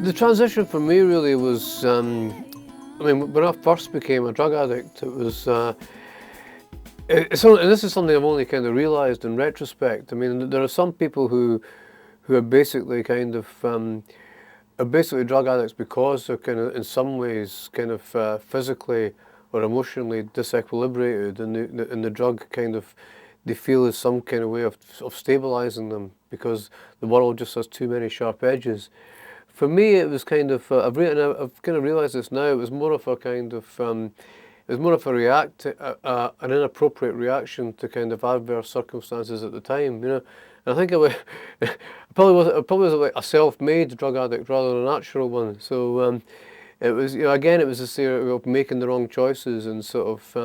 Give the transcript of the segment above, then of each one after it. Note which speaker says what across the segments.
Speaker 1: The transition for me really was, I mean, when I first became a drug addict, it was, and this is something I've only kind of realised in retrospect. I mean, there are some people who are basically kind of, are basically drug addicts because they're kind of, in some ways, kind of physically or emotionally disequilibrated, and the drug kind of, they feel is some kind of way of stabilising them because the world just has too many sharp edges. For me, it was kind of, I've kind of realised this now, it was more of a kind of, it was more of an inappropriate reaction to kind of adverse circumstances at the time, you know. And I think it probably was like a self-made drug addict rather than a natural one. So it was, you know, again, it was this area of making the wrong choices and sort of,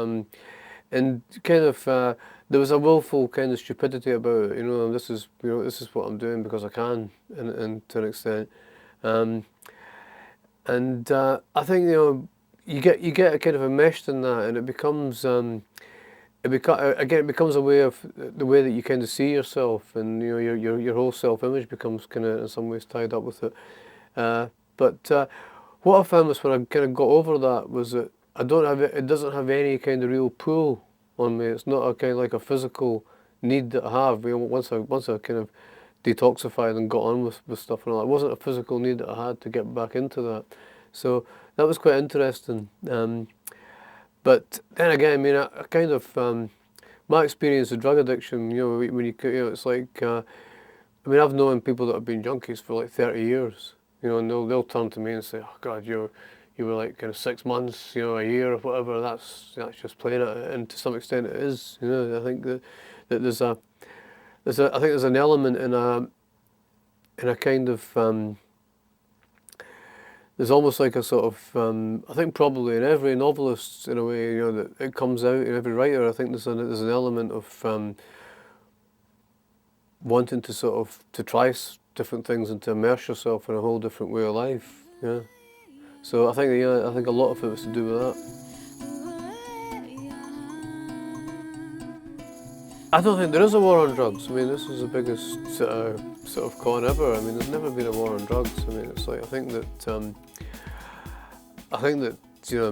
Speaker 1: and kind of, there was a willful kind of stupidity about it, you know. This is what I'm doing because I can, and to an extent. I think, you know, you get kind of enmeshed in that, and it becomes it becomes a way of the way that you kind of see yourself, and you know your whole self-image becomes kind of in some ways tied up with it. But what I found was when I kind of got over that was that it doesn't have any kind of real pull on me. It's not a kind of like a physical need that I have. You know, once I kind of detoxified and got on with stuff and all that, it wasn't a physical need that I had to get back into that. So that was quite interesting. But then again, I mean, I kind of, my experience of drug addiction, you know, when you know, it's like, I mean, I've known people that have been junkies for like 30 years, you know, and they'll turn to me and say, oh God, you were like kind of 6 months, you know, a year or whatever. That's just playing it, and to some extent it is. You know, I think that there's I think there's an element in a kind of, there's almost like a sort of, I think probably in every novelist, in a way, you know, that it comes out in every writer. I think there's an element of wanting to sort of to try different things and to immerse yourself in a whole different way of life. Yeah. So I think a lot of it was to do with that. I don't think there is a war on drugs. I mean, this is the biggest sort of con ever. I mean, there's never been a war on drugs. I mean, it's like I think that you know,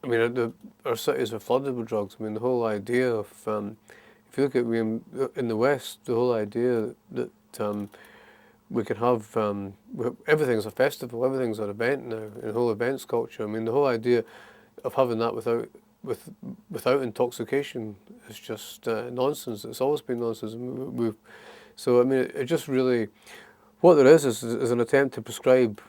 Speaker 1: I mean, our cities are flooded with drugs. I mean, the whole idea of if you look at in the West, the whole idea that we could have everything's a festival, everything's an event now, and whole events culture. I mean, the whole idea of having that without intoxication is just nonsense. It's always been nonsense. So I mean, it just really, what there is an attempt to prescribe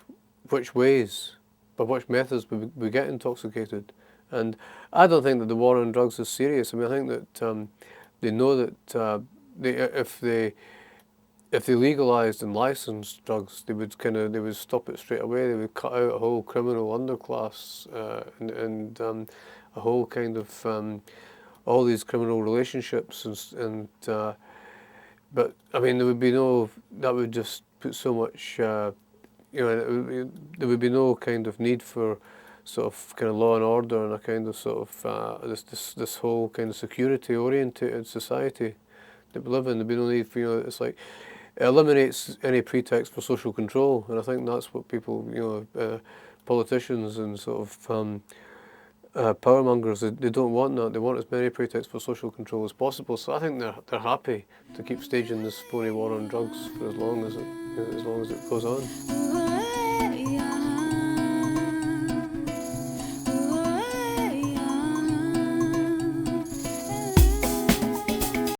Speaker 1: which ways, by which methods we get intoxicated. And I don't think that the war on drugs is serious. I mean, I think that they know that if they legalised and licensed drugs, they would stop it straight away. They would cut out a whole criminal underclass and a whole kind of all these criminal relationships and but I mean there would be no, that would just put so much you know, there would be no kind of need for sort of kind of law and order and a kind of sort of this whole kind of security oriented society that we live in. There'd be no need for, you know, it's like it eliminates any pretext for social control, and I think that's what people, you know, politicians and sort of powermongers, they don't want that. They want as many pretexts for social control as possible. So I think they're happy to keep staging this phony war on drugs for as long as it goes on.